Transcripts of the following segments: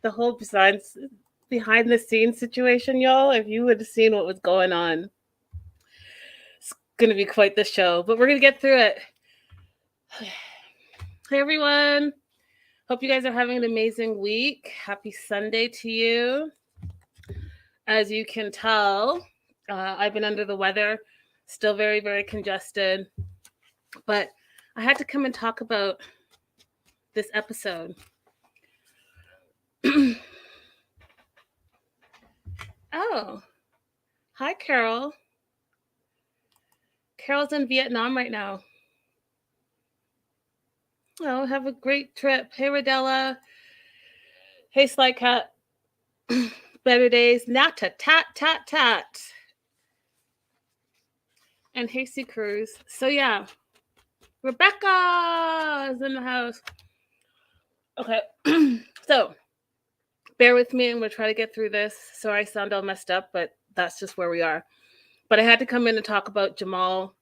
the whole behind the scenes situation, y'all. If you would have seen what was going on, it's going to be quite the show. But we're going to get through it. Hey, everyone. Hope you guys are having an amazing week. Happy Sunday to you. As you can tell, I've been under the weather, still very, very congested. But I had to come and talk about this episode. Oh, hi, Carol. Carol's in Vietnam right now. Oh, have a great trip. Hey, Rodella. Hey, Sly Cat. Better days. Nata, tat, tat, tat. And hey, Sea Cruz. So, yeah. Rebecca is in the house. Okay. So, bear with me and we'll try to get through this. Sorry I sound all messed up, but that's just where we are. But I had to come in and talk about Jamal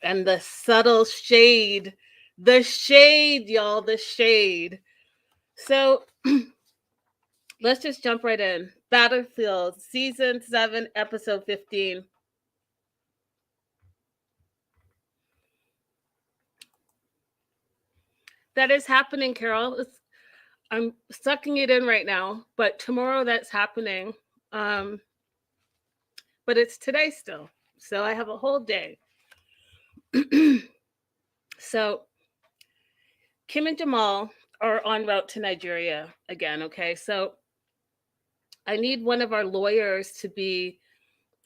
and the subtle shade. The shade, y'all. The shade. So, let's just jump right in. Battlefield, Season 7, Episode 15. That is happening, Carol. I'm sucking it in right now, but tomorrow that's happening. But it's today still. So I have a whole day. So Kim and Jamal are en route to Nigeria again, okay? So I need one of our lawyers to be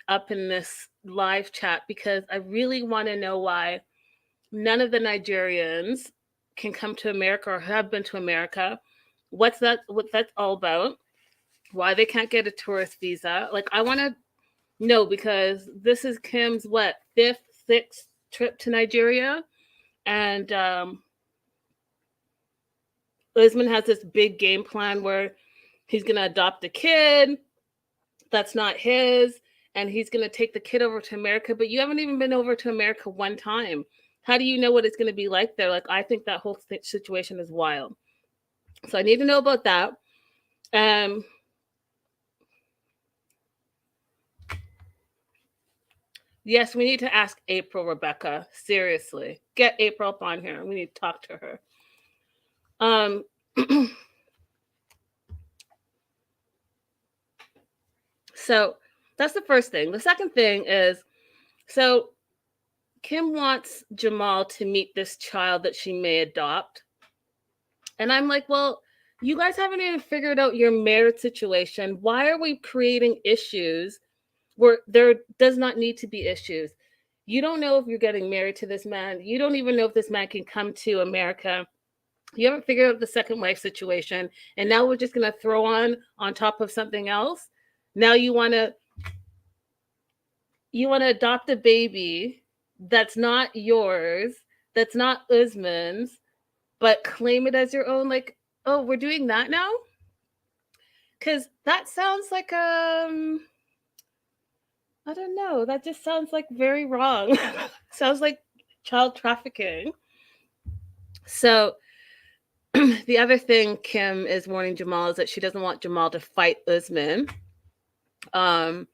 up in this live chat because I really want to know why none of the Nigerians can come to America or have been to America. What that's all about, why they can't get a tourist visa. Like, I want to know because this is Kim's, fifth, sixth trip to Nigeria. And Usman has this big game plan where he's going to adopt a kid that's not his, and he's going to take the kid over to America. But you haven't even been over to America one time. How do you know what it's going to be like there? Like, I think that whole situation is wild. So I need to know about that. Yes, we need to ask April, Rebecca. Seriously. Get April up on here. We need to talk to her. So that's the first thing. The second thing is, so Kim wants Jamal to meet this child that she may adopt. And I'm like, well, you guys haven't even figured out your marriage situation. Why are we creating issues where there does not need to be issues? You don't know if you're getting married to this man. You don't even know if this man can come to America. You haven't figured out the second wife situation. And now we're just going to throw on top of something else. Now you want to adopt a baby that's not yours, that's not Usman's, but claim it as your own. Like, oh, we're doing that now? Because that sounds like I don't know. That just sounds like very wrong. Sounds like child trafficking. So the other thing Kim is warning Jamal is that she doesn't want Jamal to fight Usman. And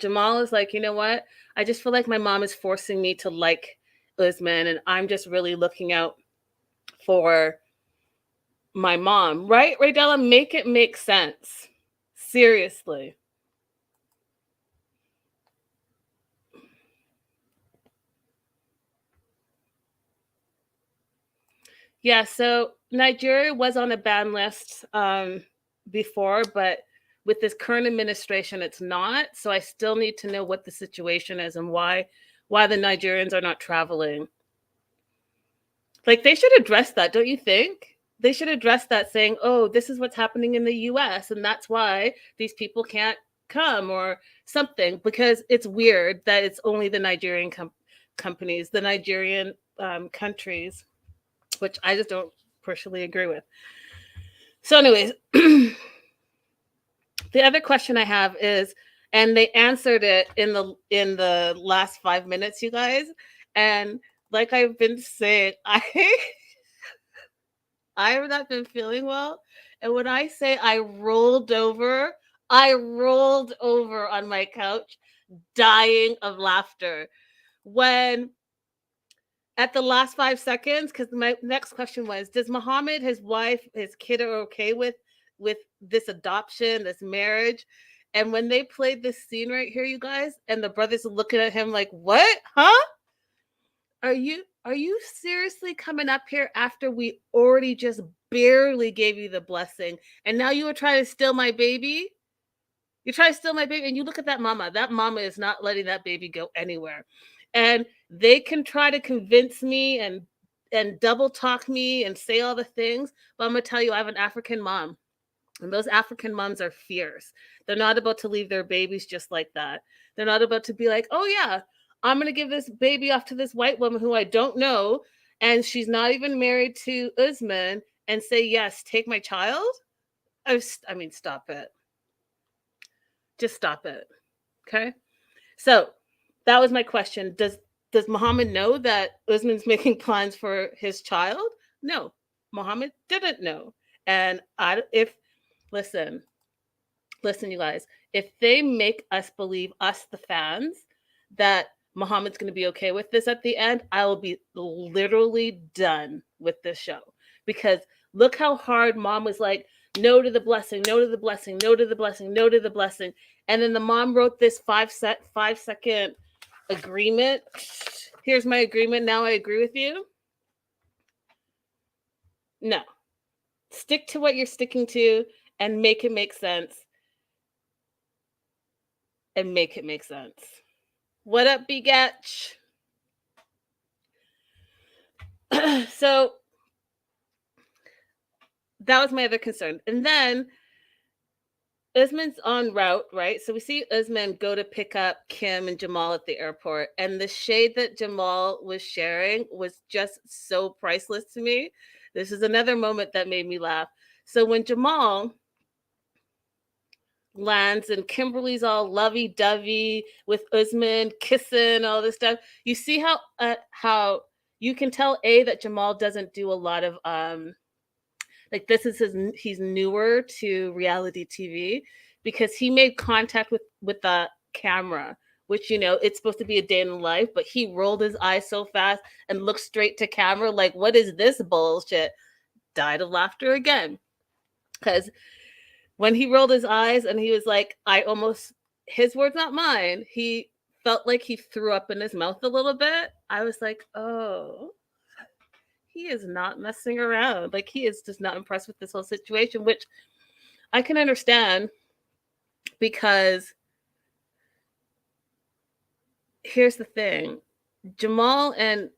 Jamal is like, you know what? I just feel like my mom is forcing me to like Usman, and I'm just really looking out for my mom. Right, Raydella? Make it make sense. Seriously. Yeah, so Nigeria was on a ban list before, but with this current administration, it's not. So I still need to know what the situation is and why the Nigerians are not traveling. Like, they should address that, don't you think? They should address that, saying, oh, this is what's happening in the US, and that's why these people can't come or something, because it's weird that it's only the Nigerian companies, the Nigerian countries, which I just don't personally agree with. So anyways, the other question I have is, and they answered it in the last 5 minutes, you guys. And like I've been saying, I have not been feeling well. And when I say I rolled over on my couch, dying of laughter. When at the last 5 seconds, because my next question was, does Muhammad, his wife, his kid are okay with this adoption, this marriage? And when they played this scene right here, you guys, and the brothers are looking at him like, what? Huh? Are you seriously coming up here after we already just barely gave you the blessing? And now you are trying to steal my baby? You try to steal my baby, and you look at that mama. That mama is not letting that baby go anywhere. And they can try to convince me and double talk me and say all the things, but I'm gonna tell you, I have an African mom. And those African moms are fierce. They're not about to leave their babies just like that. They're not about to be like, oh yeah, I'm gonna give this baby off to this white woman who I don't know, and she's not even married to Usman, and say, yes, take my child. I mean, stop it. Just stop it. Okay. So that was my question. Does Muhammad know that Usman's making plans for his child? No, Muhammad didn't know. And if listen, you guys, if they make us believe, us the fans, that Muhammad's going to be okay with this at the end, I will be literally done with this show. Because look how hard mom was like, no to the blessing, no to the blessing, no to the blessing, no to the blessing. And then the mom wrote this 5-second agreement. Here's my agreement. Now I agree with you. No. Stick to what you're sticking to and make it make sense. And make it make sense. What up, Bigatch? So that was my other concern. And then Usman's en route, right? So we see Usman go to pick up Kim and Jamal at the airport. And the shade that Jamal was sharing was just so priceless to me. This is another moment that made me laugh. So when Jamal lands and Kimberly's all lovey-dovey with Usman kissing, all this stuff, you see how you can tell that Jamal doesn't do a lot of like, this is he's newer to reality TV, because he made contact with the camera, which, you know, it's supposed to be a day in the life, but he rolled his eyes so fast and looked straight to camera like, what is this bullshit? Died of laughter again. Because when he rolled his eyes and he was like, his words, not mine, he felt like he threw up in his mouth a little bit. I was like, oh, he is not messing around. Like, he is just not impressed with this whole situation, which I can understand, because here's the thing. Jamal and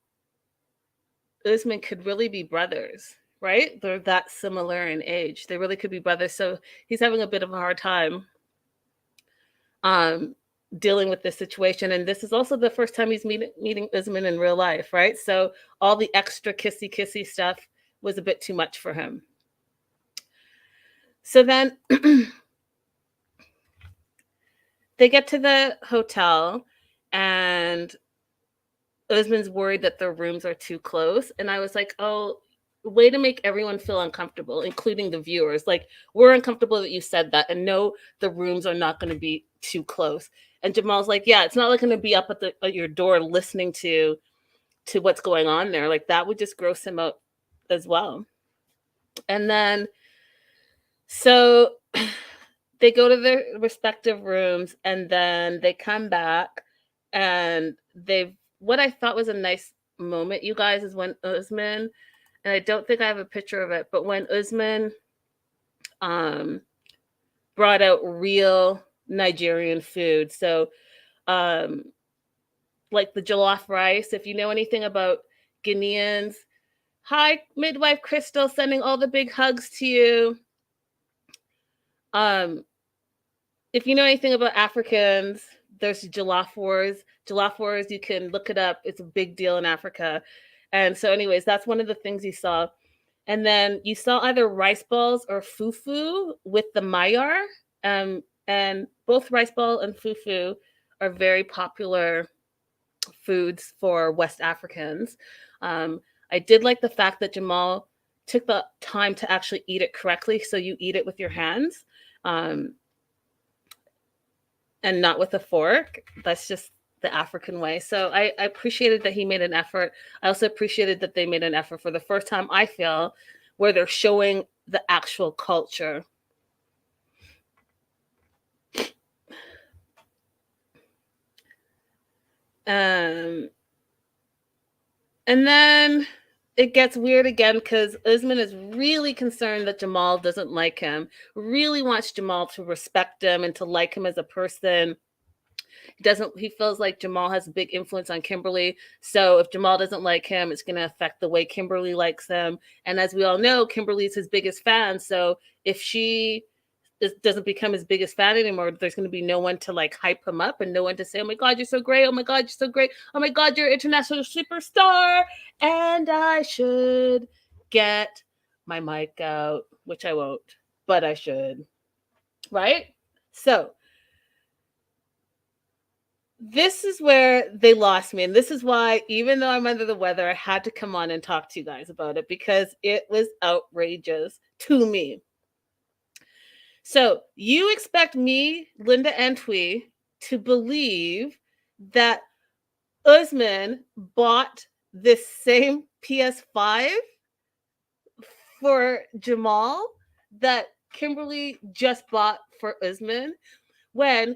Usman could really be brothers, right? They're that similar in age. They really could be brothers. So he's having a bit of a hard time dealing with this situation. And this is also the first time he's meeting Usman in real life, right? So all the extra kissy stuff was a bit too much for him. So then they get to the hotel, and Usman's worried that their rooms are too close. And I was like, oh, way to make everyone feel uncomfortable, including the viewers. Like, we're uncomfortable that you said that, and no, the rooms are not going to be too close. And Jamal's like, yeah, it's not like going to be up at your door listening to what's going on there. Like, that would just gross him out as well. And then, so they go to their respective rooms, and then they come back, and what I thought was a nice moment, you guys, is when Usman, and I don't think I have a picture of it, but when Usman brought out real Nigerian food. So like the jollof rice, if you know anything about Ghanaians. Hi, midwife Crystal, sending all the big hugs to you. If you know anything about Africans, there's jollof wars. Jollof wars, you can look it up. It's a big deal in Africa. And so anyways, that's one of the things you saw. And then you saw either rice balls or fufu with the mayar. And both rice ball and fufu are very popular foods for West Africans. I did like the fact that Jamal took the time to actually eat it correctly. So you eat it with your hands and not with a fork. That's just the African way. So I appreciated that he made an effort. I also appreciated that they made an effort for the first time, I feel, where they're showing the actual culture. And then it gets weird again because Usman is really concerned that Jamal doesn't like him, really wants Jamal to respect him and to like him as a person. He feels like Jamal has a big influence on Kimberly. So if Jamal doesn't like him, it's going to affect the way Kimberly likes him. And as we all know, Kimberly's his biggest fan. So if she doesn't become his biggest fan anymore, there's going to be no one to like hype him up and no one to say, oh my God, you're so great. Oh my God, you're so great. Oh my God, you're an international superstar. And I should get my mic out, which I won't, but I should. Right? So this is where they lost me. And this is why, even though I'm under the weather, I had to come on and talk to you guys about it because it was outrageous to me. So you expect me, Linda Antwi, to believe that Usman bought this same PS5 for Jamal that Kimberly just bought for Usman, when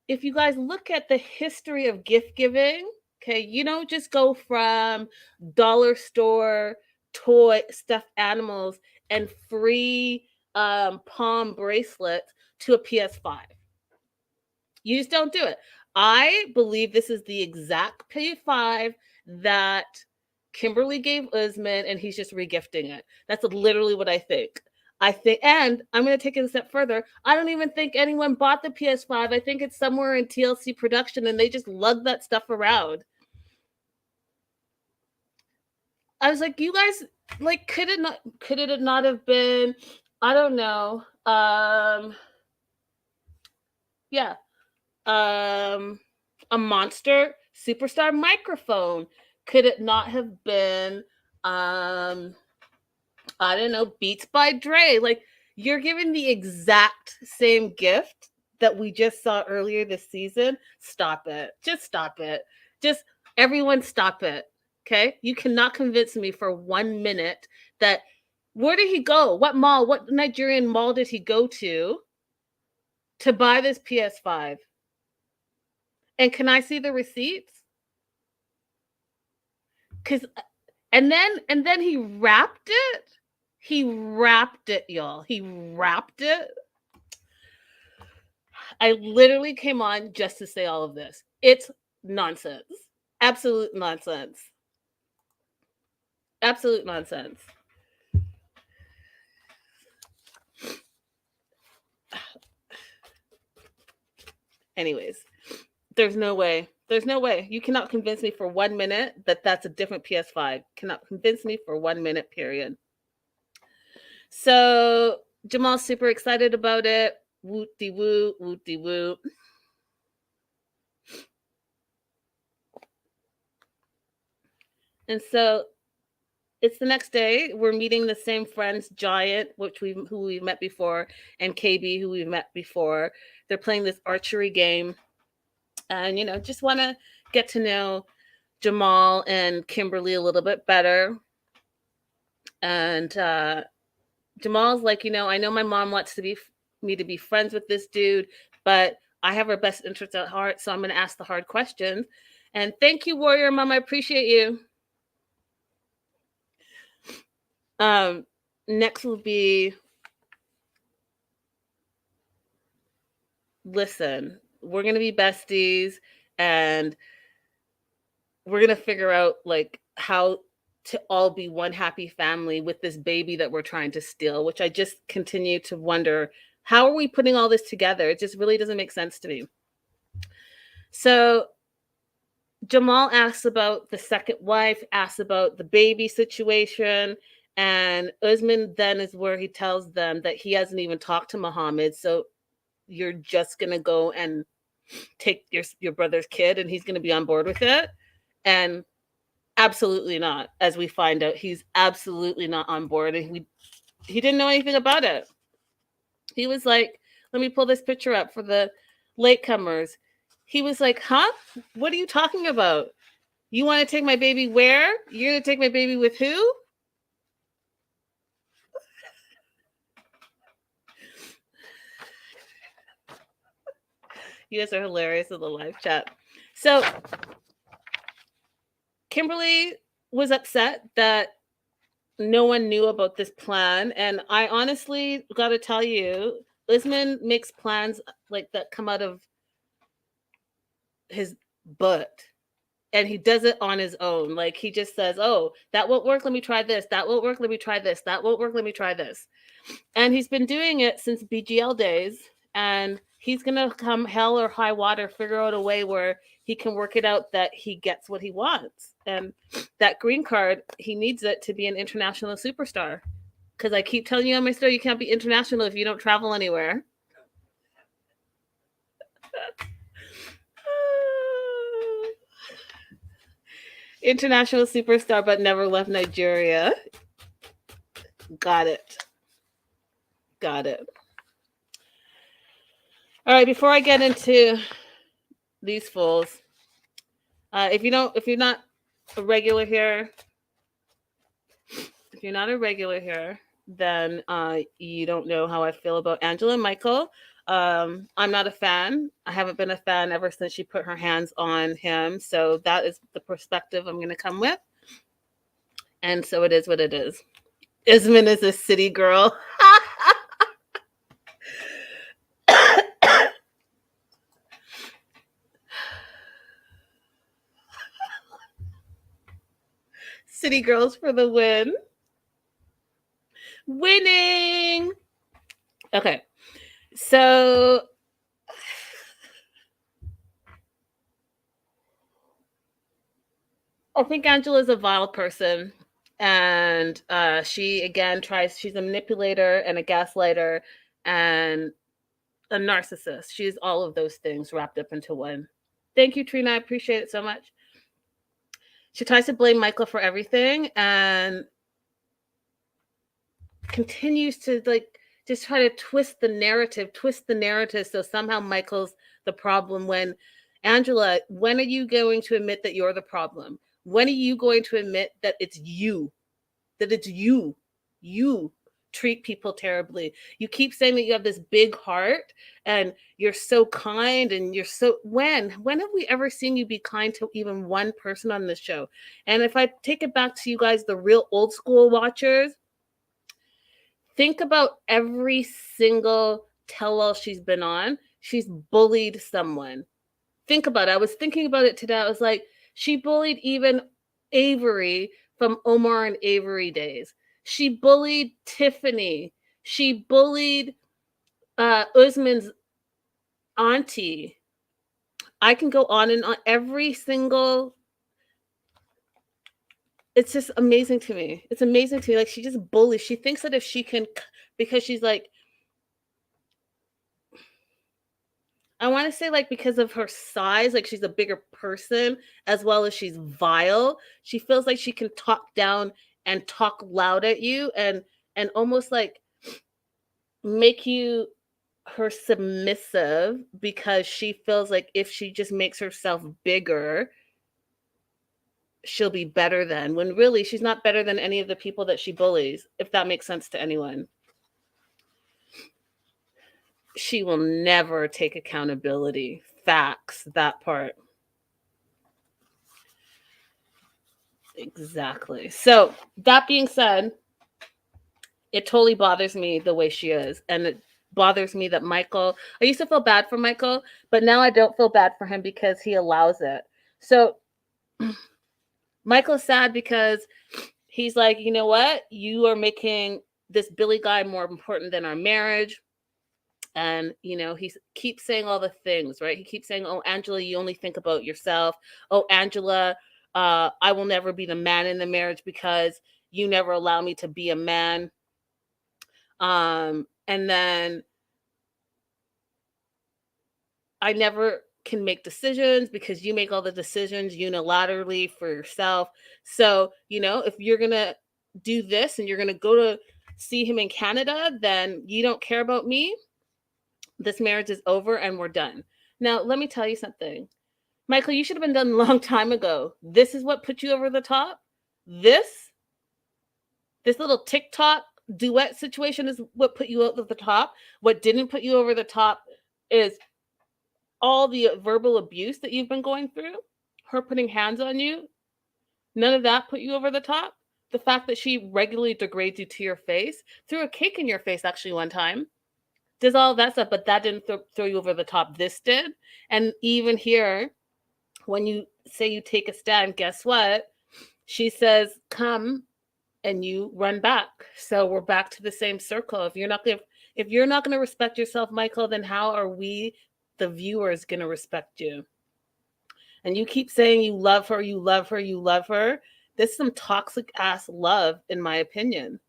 if you guys look at the history of gift giving, okay, you don't just go from dollar store toy stuffed animals and free palm bracelets to a PS5. You just don't do it. I believe this is the exact PS5 that Kimberly gave Usman, and he's just regifting it. That's literally what I think. And I'm going to take it a step further. I don't even think anyone bought the PS5. I think it's somewhere in TLC production, and they just lug that stuff around. I was like, you guys, like, could it not have been, I don't know. Yeah. A monster superstar microphone. Could it not have been I don't know, Beats by Dre? Like, you're giving the exact same gift that we just saw earlier this season. Stop it. Just stop it. Just everyone stop it. Okay? You cannot convince me for 1 minute that where did he go? What mall? What Nigerian mall did he go to buy this PS5? And can I see the receipts? Cause and then he wrapped it. He wrapped it, y'all. He wrapped it. I literally came on just to say all of this. It's nonsense. Absolute nonsense. Absolute nonsense. Anyways, there's no way. There's no way. You cannot convince me for 1 minute that that's a different PS5. Cannot convince me for 1 minute, period. So Jamal's super excited about it. Woot-de-woo, woot-de-woo. And so it's the next day. We're meeting the same friends, Giant, who we've met before, and KB, who we've met before. They're playing this archery game. And, just want to get to know Jamal and Kimberly a little bit better. And Jamal's like, I know my mom wants me to be friends with this dude, but I have her best interests at heart, so I'm going to ask the hard questions. And thank you, Warrior Mom. I appreciate you. Next will be, listen, we're going to be besties, and we're going to figure out like how to all be one happy family with this baby that we're trying to steal, which I just continue to wonder, how are we putting all this together? It just really doesn't make sense to me. So Jamal asks about the second wife, asks about the baby situation, and Usman then is where he tells them that he hasn't even talked to Muhammad, so you're just going to go and take your brother's kid and he's going to be on board with it. And Absolutely not. As we find out, he's absolutely not on board, and he didn't know anything about it. He was like, "Let me pull this picture up for the latecomers." He was like, "Huh? What are you talking about? You want to take my baby where? You're going to take my baby with who?" You guys are hilarious in the live chat. So Kimberly was upset that no one knew about this plan. And I honestly got to tell you, Usman makes plans like that come out of his butt. And he does it on his own. Like he just says, "Oh, that won't work. Let me try this. That won't work. Let me try this. That won't work. Let me try this." And he's been doing it since BGL days. And he's going to come hell or high water, figure out a way where he can work it out that he gets what he wants. And that green card, he needs it to be an international superstar. Because I keep telling you on my story, you can't be international if you don't travel anywhere. International superstar, but never left Nigeria. Got it. Got it. All right, before I get into these fools, if you're not a regular here, then you don't know how I feel about Angela and Michael. I'm not a fan. I haven't been a fan ever since she put her hands on him. So that is the perspective I'm going to come with. And so it is what it is. Usman is a city girl. City girls for the win. Winning. Okay. So I think Angela's a vile person. And she, again, she's a manipulator and a gaslighter and a narcissist. She's all of those things wrapped up into one. Thank you, Trina. I appreciate it so much. She tries to blame Michael for everything and continues to just try to twist the narrative so somehow Michael's the problem when Angela, when are you going to admit that you're the problem? When are you going to admit that it's you? You treat people terribly. You keep saying that you have this big heart and you're so kind and you're so when have we ever seen you be kind to even one person on this show? And if I take it back to you guys, the real old school watchers, think about every single tell-all she's been on. She's bullied someone. Think about it. I was thinking about it today. I was like, she bullied even Avery from Omar and Avery days. She bullied Tiffany. She bullied Usman's auntie. I can go on and on. Every single... It's just amazing to me. It's amazing to me. Like, she just bullies. She thinks that if she can... Because she's like... I want to say, like, because of her size, like, she's a bigger person, as well as she's vile. She feels like she can talk down and talk loud at you and almost like make you her submissive, because she feels like if she just makes herself bigger, she'll be better than, when really she's not better than any of the people that she bullies, if that makes sense to anyone. She will never take accountability. Facts, that part. Exactly. So that being said, it totally bothers me the way she is. And it bothers me that Michael, I used to feel bad for Michael, but now I don't feel bad for him because he allows it. So Michael's sad because he's like, you know what? You are making this Billy guy more important than our marriage. And, you know, he keeps saying all the things, right? He keeps saying, "Oh, Angela, you only think about yourself. Oh, Angela, I will never be the man in the marriage because you never allow me to be a man." And then I never can make decisions because you make all the decisions unilaterally for yourself. So, if you're going to do this and you're going to go to see him in Canada, then you don't care about me. This marriage is over and we're done. Now, let me tell you something. Michael, you should have been done a long time ago. This is what put you over the top. This little TikTok duet situation is what put you over the top. What didn't put you over the top is all the verbal abuse that you've been going through, her putting hands on you. None of that put you over the top. The fact that she regularly degrades you to your face, threw a cake in your face actually one time, does all that stuff, but that didn't throw you over the top. This did. And even here, when you say you take a stand, guess what? She says, come, and you run back. So we're back to the same circle. If you're not going to respect yourself, Michael, then how are we, the viewers, going to respect you? And you keep saying you love her, you love her, you love her. This is some toxic ass love, in my opinion.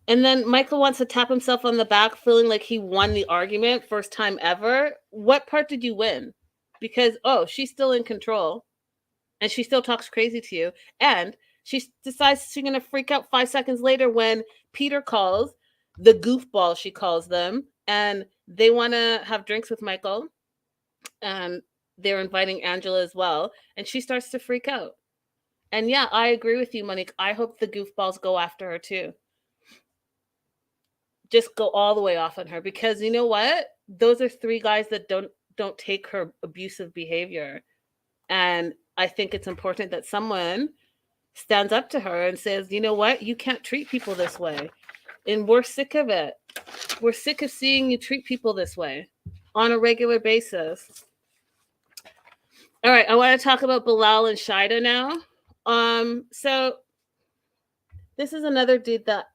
And then Michael wants to tap himself on the back, feeling like he won the argument, first time ever. What part did you win? Because, she's still in control. And she still talks crazy to you. And she decides she's going to freak out 5 seconds later when Peter calls, the goofball she calls them, and they want to have drinks with Michael. And they're inviting Angela as well. And she starts to freak out. And yeah, I agree with you, Monique. I hope the goofballs go after her too. Just go all the way off on her, because you know what? Those are 3 guys that don't take her abusive behavior. And I think it's important that someone stands up to her and says, you know what? You can't treat people this way. And we're sick of it. We're sick of seeing you treat people this way on a regular basis. All right, I want to talk about Bilal and Shaeeda now. So this is another dude that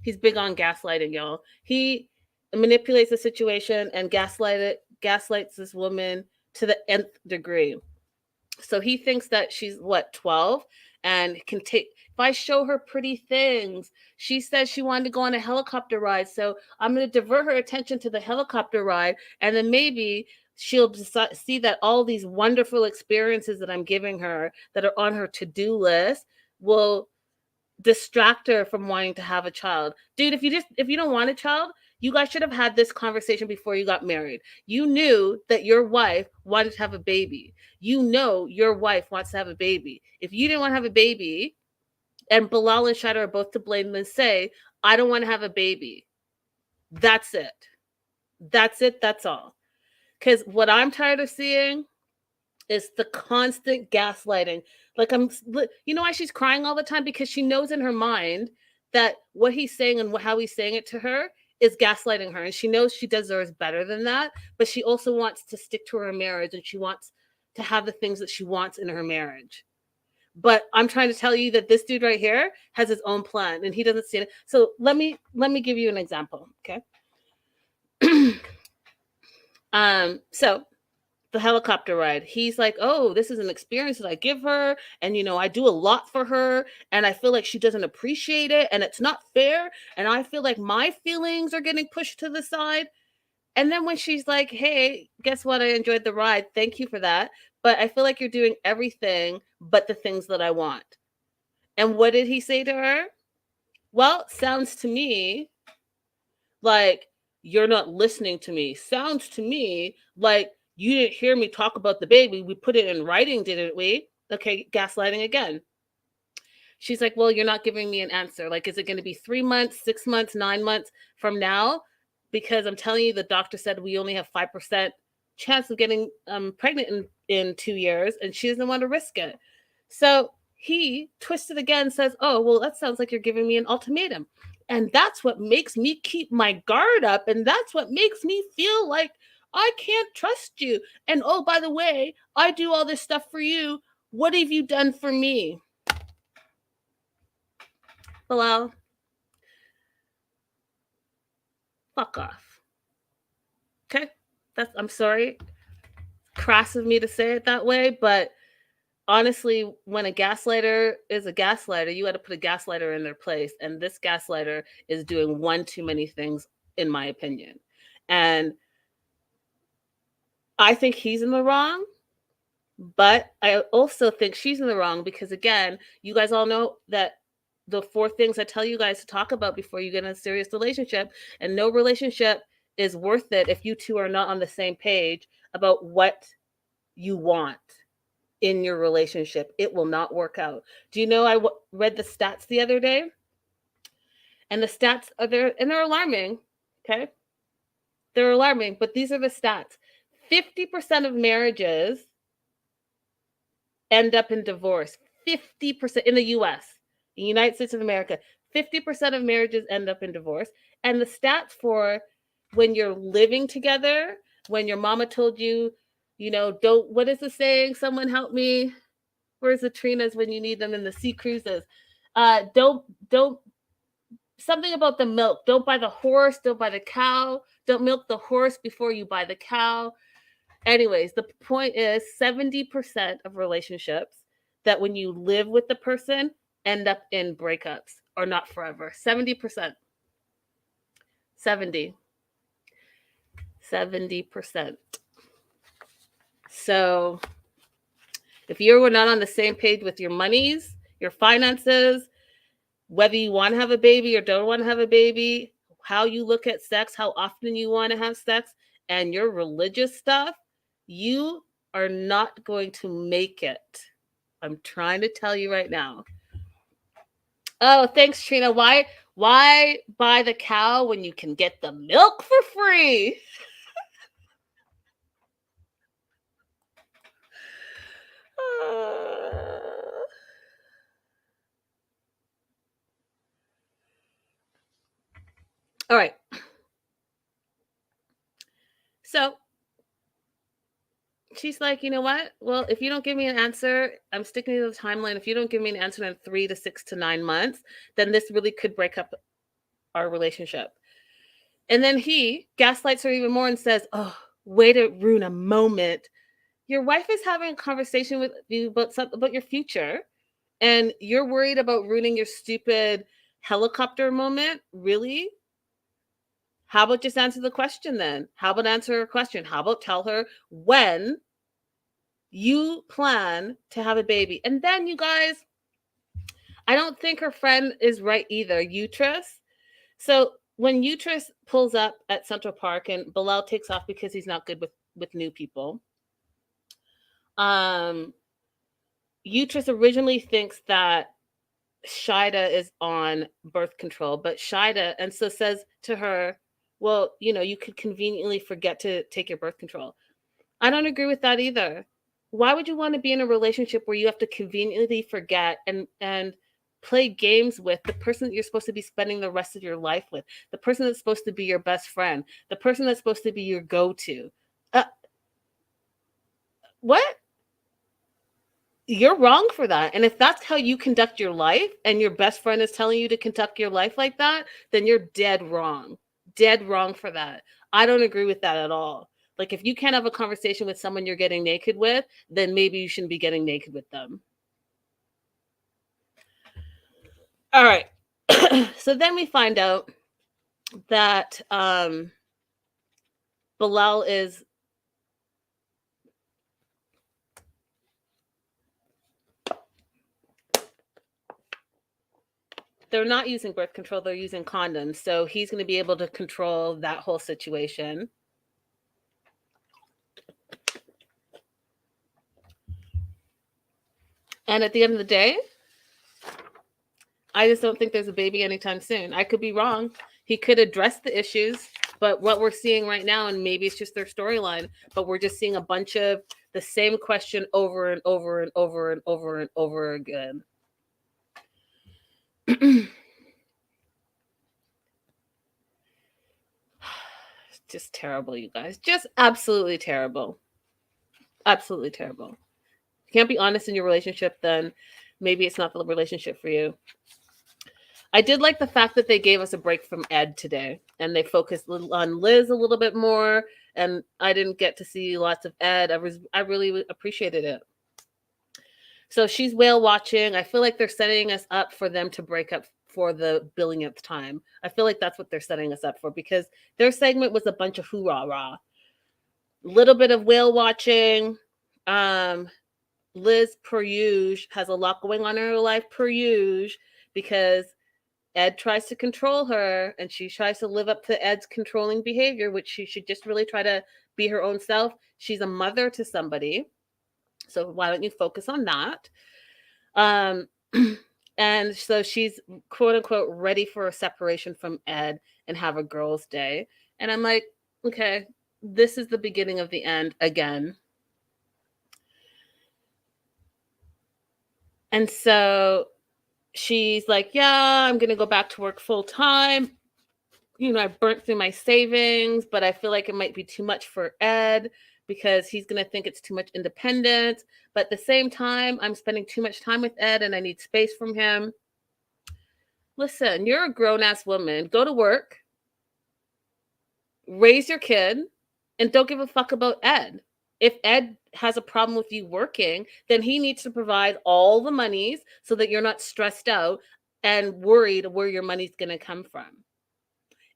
he's big on gaslighting, y'all. He manipulates the situation and gaslights this woman to the nth degree. So he thinks that she's 12 and can take, if I show her pretty things, she says she wanted to go on a helicopter ride. So I'm going to divert her attention to the helicopter ride. And then maybe she'll see that all these wonderful experiences that I'm giving her that are on her to-do list will distract her from wanting to have a child. Dude, if you don't want a child, you guys should have had this conversation before you got married. You knew that your wife wanted to have a baby. You know your wife wants to have a baby. If you didn't want to have a baby, and Bilal and Shaeeda are both to blame, then say, I don't want to have a baby. That's it. That's it. That's all. Because what I'm tired of seeing is the constant gaslighting. Like, you know why she's crying all the time? Because she knows in her mind that what he's saying and how he's saying it to her is gaslighting her. And she knows she deserves better than that. But she also wants to stick to her marriage, and she wants to have the things that she wants in her marriage. But I'm trying to tell you that this dude right here has his own plan, and he doesn't see it. So let me give you an example, okay? So the helicopter ride, he's like, oh, this is an experience that I give her, and I do a lot for her, and I feel like she doesn't appreciate it, and it's not fair, and I feel like my feelings are getting pushed to the side. And then when she's like, hey, guess what? I enjoyed the ride. Thank you for that. But I feel like you're doing everything but the things that I want. And what did he say to her? Well, sounds to me like you're not listening to me. Sounds to me like you didn't hear me talk about the baby. We put it in writing, didn't we? Okay, gaslighting again. She's like, well, you're not giving me an answer. Like, is it going to be 3 months, 6 months, 9 months from now? Because I'm telling you, the doctor said we only have 5% chance of getting pregnant in 2 years, and she doesn't want to risk it. So he twisted again, says, oh, well, that sounds like you're giving me an ultimatum. And that's what makes me keep my guard up. And that's what makes me feel like I can't trust you. And oh, by the way, I do all this stuff for you. What have you done for me? Bilal, fuck off. Okay? I'm sorry. Crass of me to say it that way, but honestly, when a gaslighter is a gaslighter, you got to put a gaslighter in their place. And this gaslighter is doing one too many things, in my opinion. And I think he's in the wrong, but I also think she's in the wrong because, again, you guys all know that the 4 things I tell you guys to talk about before you get in a serious relationship, and no relationship is worth it if you two are not on the same page about what you want in your relationship. It will not work out. Do you know I read the stats the other day? And the stats are there, and they're alarming. Okay? They're alarming, but these are the stats. 50% of marriages end up in divorce. 50% in the US, in the United States of America, 50% of marriages end up in divorce. And the stats for when you're living together, when your mama told you, don't, what is the saying? Someone help me. Where's the Trinas when you need them in the sea cruises? Don't, something about the milk. Don't buy the horse, don't buy the cow. Don't milk the horse before you buy the cow. Anyways, the point is 70% of relationships that when you live with the person end up in breakups or not forever. 70%. 70%. So if you were not on the same page with your monies, your finances, whether you want to have a baby or don't want to have a baby, how you look at sex, how often you want to have sex, and your religious stuff, you are not going to make it. I'm trying to tell you right now. Oh, thanks, Trina. Why buy the cow when you can get the milk for free? All right. So she's like, you know what? Well, if you don't give me an answer, I'm sticking to the timeline. If you don't give me an answer in 3 to 6 to 9 months, then this really could break up our relationship. And then he gaslights her even more and says, oh, way to ruin a moment. Your wife is having a conversation with you about your future, and you're worried about ruining your stupid helicopter moment? Really? How about just answer the question then? How about answer her question? How about tell her when you plan to have a baby? And then, you guys, I don't think her friend is right either, Uterus. So when Uterus pulls up at Central Park and Bilal takes off because he's not good with new people, Uterus originally thinks that Shaeeda is on birth control, but Shaeeda, and so says to her, well, you could conveniently forget to take your birth control. I don't agree with that either. Why would you want to be in a relationship where you have to conveniently forget and play games with the person that you're supposed to be spending the rest of your life with, the person that's supposed to be your best friend, the person that's supposed to be your go-to? What? You're wrong for that. And if that's how you conduct your life and your best friend is telling you to conduct your life like that, then you're dead wrong. Dead wrong for that. I don't agree with that at all. Like, if you can't have a conversation with someone you're getting naked with, then maybe you shouldn't be getting naked with them. All right. So then we find out that Bilal is they're not using birth control, they're using condoms. So he's going to be able to control that whole situation. And at the end of the day, I just don't think there's a baby anytime soon. I could be wrong. He could address the issues, but what we're seeing right now, and maybe it's just their storyline, but we're just seeing a bunch of the same question over and over and over and over and over again. Just terrible, you guys. Just absolutely terrible. Absolutely terrible. If you can't be honest in your relationship, then maybe it's not the relationship for you. I did like the fact that they gave us a break from Ed today, and they focused on Liz a little bit more, and I didn't get to see lots of Ed. I really appreciated it. So she's whale watching. I feel like they're setting us up for them to break up for the billionth time. I feel like that's what they're setting us up for, because their segment was a bunch of hoorah-rah. Little bit of whale watching. Liz, per usual, has a lot going on in her life, per usual, because Ed tries to control her and she tries to live up to Ed's controlling behavior, which she should just really try to be her own self. She's a mother to somebody, so why don't you focus on that? And so she's quote unquote ready for a separation from Ed and have a girls' day. And I'm like, okay, this is the beginning of the end again. And so she's like, yeah, I'm going to go back to work full time. I burnt through my savings, but I feel like it might be too much for Ed because he's going to think it's too much independence. But at the same time, I'm spending too much time with Ed and I need space from him. Listen, you're a grown-ass woman. Go to work, raise your kid, and don't give a fuck about Ed. If Ed has a problem with you working, then he needs to provide all the monies so that you're not stressed out and worried where your money's going to come from.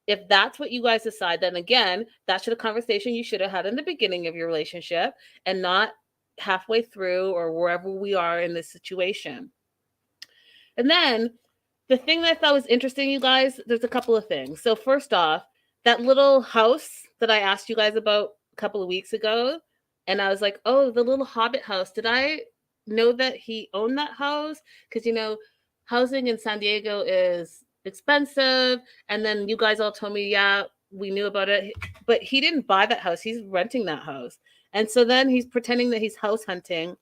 If that's what you guys decide, then again, that's a conversation you should have had in the beginning of your relationship and not halfway through or wherever we are in this situation. And then the thing that I thought was interesting, you guys, there's a couple of things. So first off, that little house that I asked you guys about a couple of weeks ago, and I was like, oh, the little Hobbit house. Did I know that he owned that house? Because, housing in San Diego is expensive. And then you guys all told me, yeah, we knew about it. But he didn't buy that house. He's renting that house. And so then he's pretending that he's house hunting.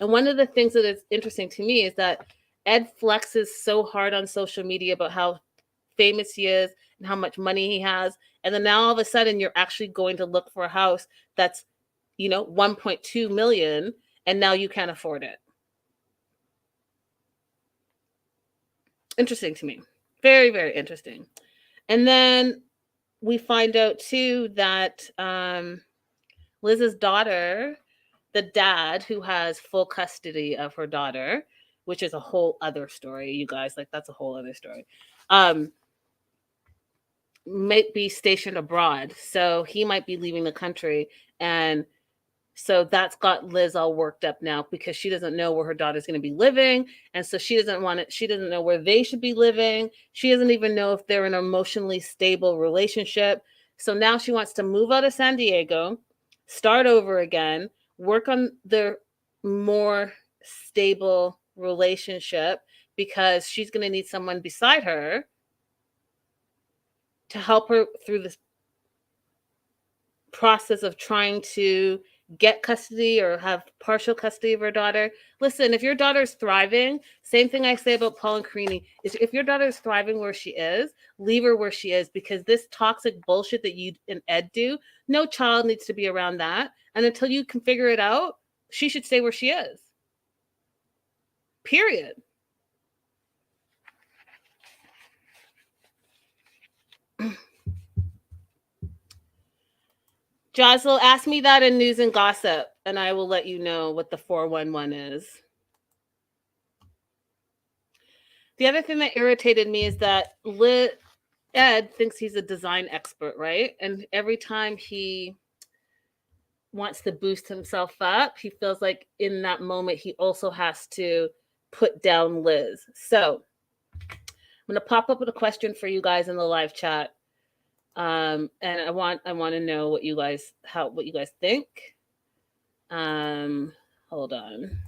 And one of the things that is interesting to me is that Ed flexes so hard on social media about how famous he is and how much money he has. And then now all of a sudden you're actually going to look for a house that's, 1.2 million, and now you can't afford it. Interesting to me. Very, very interesting. And then we find out too that Liz's daughter, the dad who has full custody of her daughter, which is a whole other story, you guys, like that's a whole other story, might be stationed abroad. So he might be leaving the country. And so that's got Liz all worked up now because she doesn't know where her daughter's going to be living. And so she doesn't want it. She doesn't know where they should be living. She doesn't even know if they're in an emotionally stable relationship. So now she wants to move out of San Diego, start over again, work on their more stable relationship because she's going to need someone beside her to help her through this process of trying to get custody or have partial custody of her daughter. Listen, if your daughter's thriving, same thing I say about Paul and Karini, is if your daughter's thriving where she is, leave her where she is, because this toxic bullshit that you and Ed do, no child needs to be around that. And until you can figure it out, she should stay where she is. Period. Jocelyn, ask me that in news and gossip, and I will let you know what the 411 is. The other thing that irritated me is that Ed thinks he's a design expert, right? And every time he wants to boost himself up, he feels like in that moment he also has to put down Liz. So I'm going to pop up with a question for you guys in the live chat. And I want to know what you guys think. Hold on.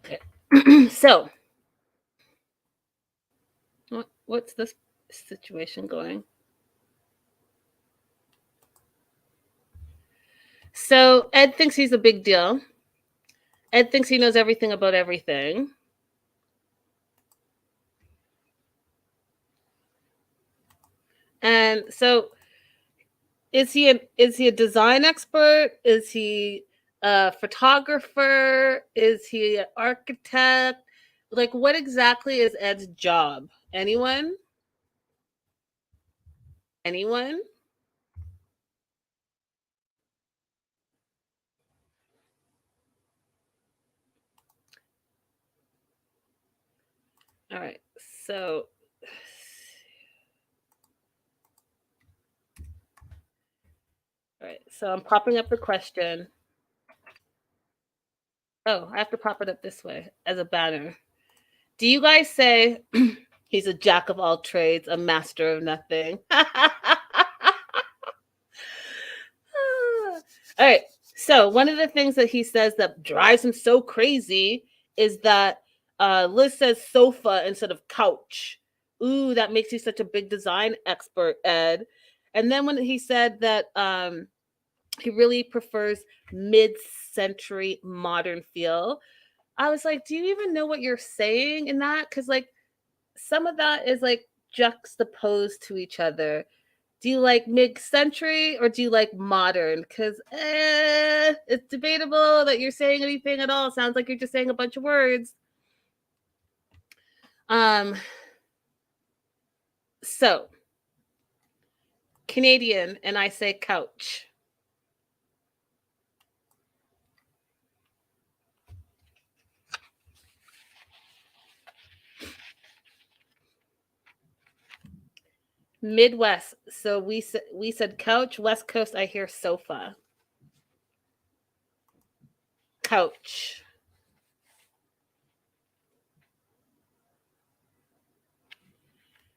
Okay. So, what's this situation going? So Ed thinks he's a big deal. Ed thinks he knows everything about everything. And so is he a design expert? Is he a photographer? Is he an architect? Like, what exactly is Ed's job? Anyone? Anyone? All right. So all right. So I'm popping up the question. Oh, I have to pop it up this way as a banner. Do you guys say he's a jack of all trades, a master of nothing? All right. So one of the things that he says that drives him so crazy is that Liz says sofa instead of couch. Ooh, that makes you such a big design expert, Ed. And then when he said that he really prefers mid-century modern feel, I was like, do you even know what you're saying in that? Because like some of that is like juxtaposed to each other. Do you like mid-century or do you like modern? Because it's debatable that you're saying anything at all. Sounds like you're just saying a bunch of words. So Canadian, and I say couch. Midwest, so we said couch. West Coast, I hear sofa. Couch.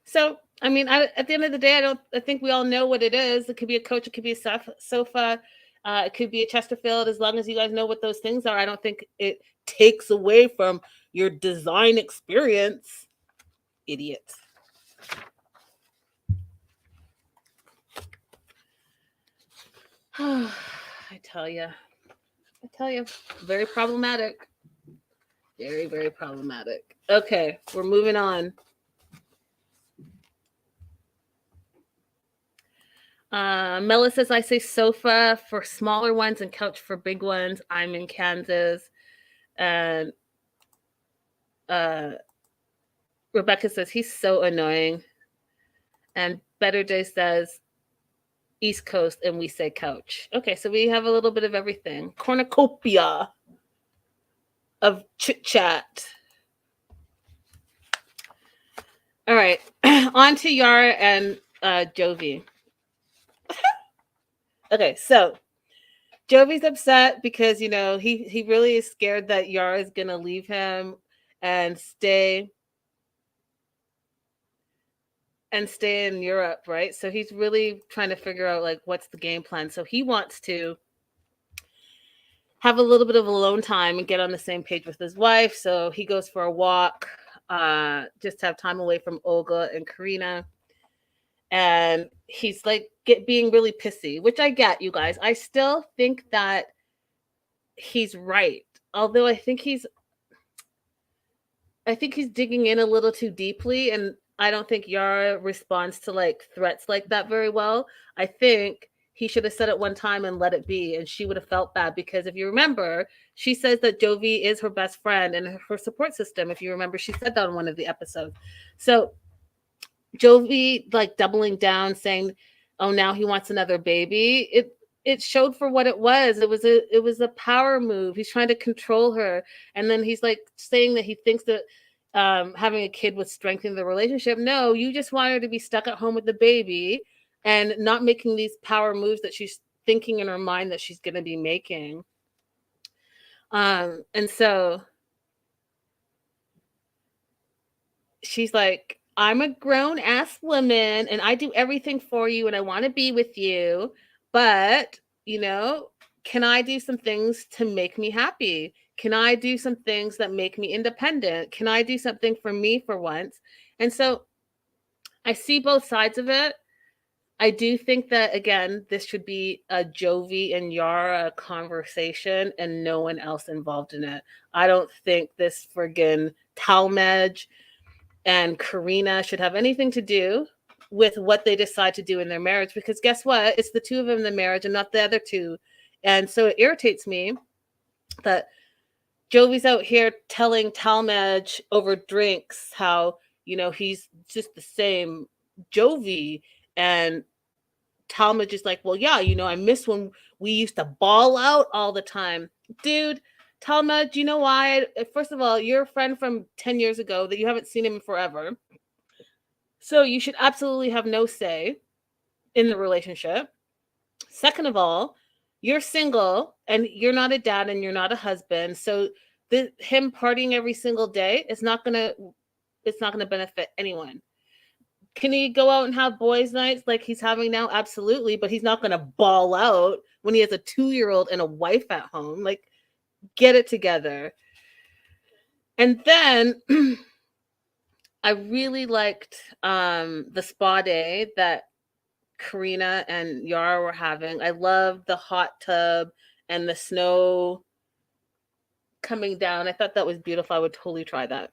So, I mean, at the end of the day, I think we all know what it is. It could be a coach, it could be a sofa, it could be a Chesterfield. As long as you guys know what those things are, I don't think it takes away from your design experience. Idiot. I tell you, very problematic. Very, very problematic. Okay, we're moving on. Mela says, I say sofa for smaller ones and couch for big ones. I'm in Kansas. And Rebecca says, he's so annoying. And Better Day says, East Coast, and we say couch. Okay, so we have a little bit of everything. Cornucopia of chit chat. All right, on to Yara and Jovi. Okay, so Jovi's upset because he really is scared that Yara is gonna leave him and stay in Europe, right? So he's really trying to figure out like what's the game plan. So he wants to have a little bit of alone time and get on the same page with his wife. So he goes for a walk, just to have time away from Olga and Karina. And he's like being really pissy, which I get, you guys. I still think that he's right. Although I think he's digging in a little too deeply, and I don't think Yara responds to like threats like that very well. I think he should have said it one time and let it be, and she would have felt bad because if you remember, she says that Jovi is her best friend and her support system. If you remember, she said that on one of the episodes. So Jovi like doubling down, saying, "Oh, now he wants another baby." It showed for what it was. It was a power move. He's trying to control her, and then he's like saying that he thinks that having a kid would strengthen the relationship. No, you just want her to be stuck at home with the baby and not making these power moves that she's thinking in her mind that she's going to be making. And so she's like, I'm a grown ass woman and I do everything for you and I want to be with you. But, can I do some things to make me happy? Can I do some things that make me independent? Can I do something for me for once? And so I see both sides of it. I do think that, again, this should be a Jovi and Yara conversation and no one else involved in it. I don't think this friggin' Talmadge and Karina should have anything to do with what they decide to do in their marriage, because guess what? It's the two of them in the marriage and not the other two. And so it irritates me that Jovi's out here telling Talmadge over drinks how, he's just the same Jovi. And Talmadge is like, well, yeah, I miss when we used to ball out all the time. Dude, Talmadge, you know why? First of all, you're a friend from 10 years ago that you haven't seen him in forever. So you should absolutely have no say in the relationship. Second of all, you're single and you're not a dad and you're not a husband. So him partying every single day is not gonna benefit anyone. Can he go out and have boys' nights like he's having now? Absolutely, but he's not gonna ball out when he has a 2-year-old and a wife at home. Like, get it together. And then I really liked the spa day that Karina and Yara were having. I love the hot tub and the snow coming down. I thought that was beautiful. I would totally try that.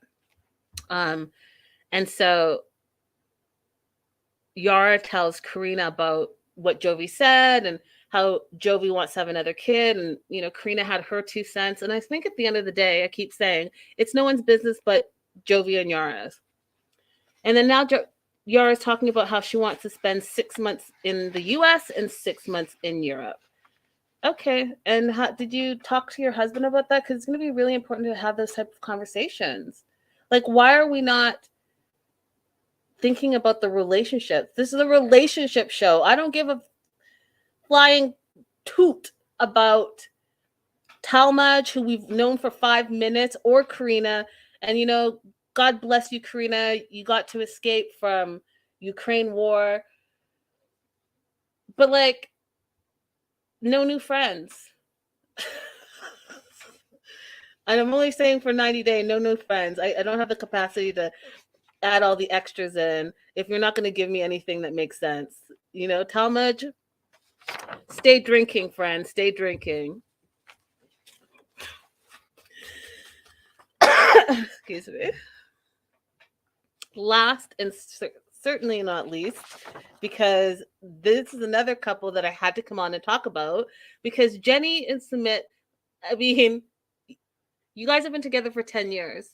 And so Yara tells Karina about what Jovi said and how Jovi wants to have another kid. And, Karina had her 2 cents. And I think at the end of the day, I keep saying, it's no one's business but Jovi and Yara's. And then now Yara's talking about how she wants to spend 6 months in the US and 6 months in Europe. Okay. And did you talk to your husband about that? Because it's going to be really important to have those type of conversations. Like, why are we not thinking about the relationship? This is a relationship show. I don't give a flying toot about Talmadge, who we've known for 5 minutes, or Karina. And, God bless you, Karina. You got to escape from Ukraine war. But, like, no new friends. And I'm only saying for 90 days, no new friends. I don't have the capacity to add all the extras in if you're not going to give me anything that makes sense. Talmadge, stay drinking, friend. Stay drinking. Excuse me. Last and certainly not least, because this is another couple that I had to come on and talk about, because Jenny and Sumit, I mean, you guys have been together for 10 years.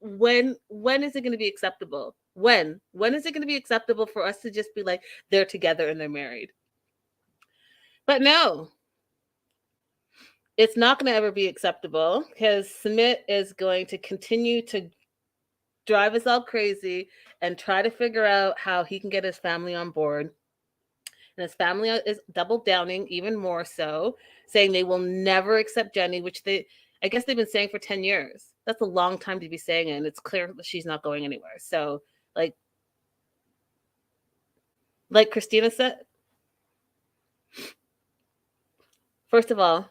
When is it going to be acceptable? When is it going to be acceptable for us to just be like, they're together and they're married? But no, it's not going to ever be acceptable, because Sumit is going to continue to drive us all crazy and try to figure out how he can get his family on board. And his family is double downing even more so, saying they will never accept Jenny, which I guess they've been saying for 10 years. That's a long time to be saying it, and it's clear that she's not going anywhere. So, like Christina said, first of all,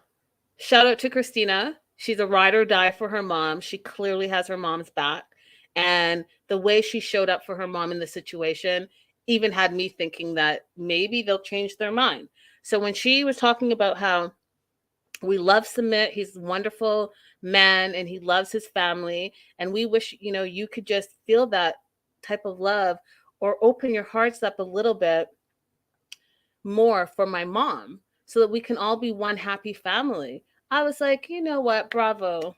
shout out to Christina. She's a ride or die for her mom. She clearly has her mom's back. And the way she showed up for her mom in the situation even had me thinking that maybe they'll change their mind. So when she was talking about how we love Sumit, he's a wonderful man and he loves his family, and we wish, you could just feel that type of love or open your hearts up a little bit more for my mom so that we can all be one happy family. I was like, you know what? Bravo,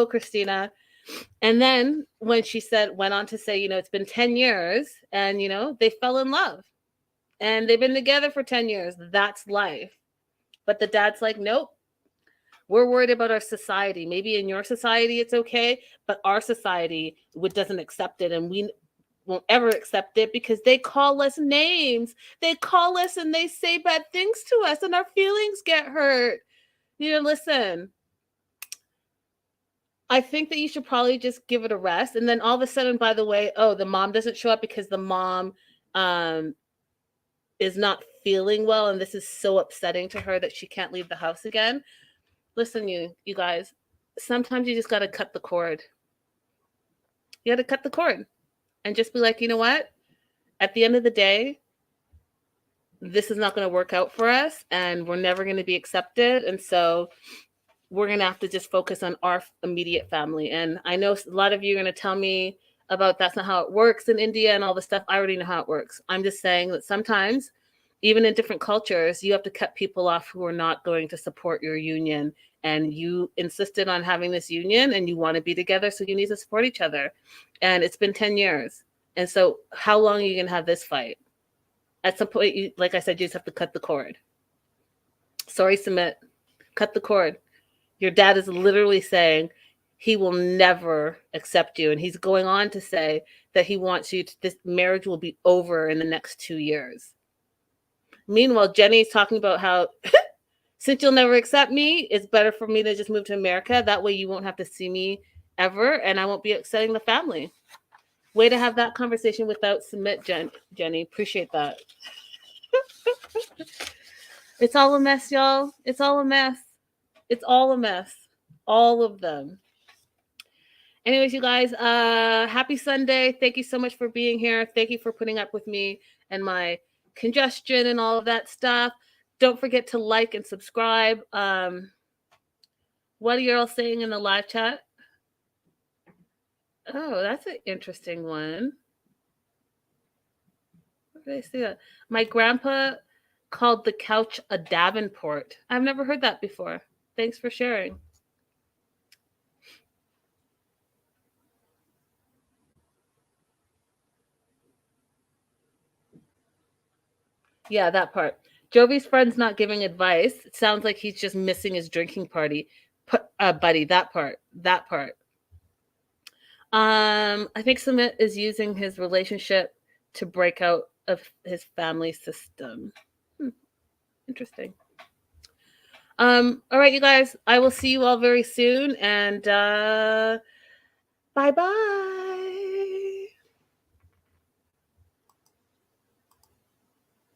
Christina. And then when she went on to say, it's been 10 years and, they fell in love and they've been together for 10 years. That's life. But the dad's like, nope, we're worried about our society. Maybe in your society it's okay, but our society doesn't accept it, and we won't ever accept it because they call us names. They call us and they say bad things to us and our feelings get hurt. Listen, I think that you should probably just give it a rest. And then all of a sudden, by the way, the mom doesn't show up because the mom is not feeling well. And this is so upsetting to her that she can't leave the house again. Listen, you guys, sometimes you just got to cut the cord. You got to cut the cord and just be like, you know what? At the end of the day, this is not going to work out for us and we're never going to be accepted. And so we're going to have to just focus on our immediate family. And I know a lot of you are going to tell me about that's not how it works in India and all the stuff. I already know how it works. I'm just saying that sometimes, even in different cultures, you have to cut people off who are not going to support your union. And you insisted on having this union and you want to be together, so you need to support each other. And it's been 10 years. And so how long are you going to have this fight? At some point, you, like I said, you just have to cut the cord. Sorry, Sumit. Cut the cord. Your dad is literally saying he will never accept you. And he's going on to say that he wants you to, this marriage will be over in the next 2 years. Meanwhile, Jenny's talking about how since you'll never accept me, it's better for me to just move to America. That way you won't have to see me ever and I won't be upsetting the family. Way to have that conversation without Submit, Jenny. Appreciate that. It's all a mess, y'all. It's all a mess. It's all a mess. All of them. Anyways, you guys, happy Sunday. Thank you so much for being here. Thank you for putting up with me and my congestion and all of that stuff. Don't forget to like and subscribe. What are you all saying in the live chat? Oh, that's an interesting one. Where did I see that? My grandpa called the couch a Davenport. I've never heard that before. Thanks for sharing. Yeah, that part. Jovi's friend's not giving advice. It sounds like he's just missing his drinking party. Buddy, that part. That part. I think Sumit is using his relationship to break out of his family system. Interesting. All right, you guys. I will see you all very soon, and bye-bye.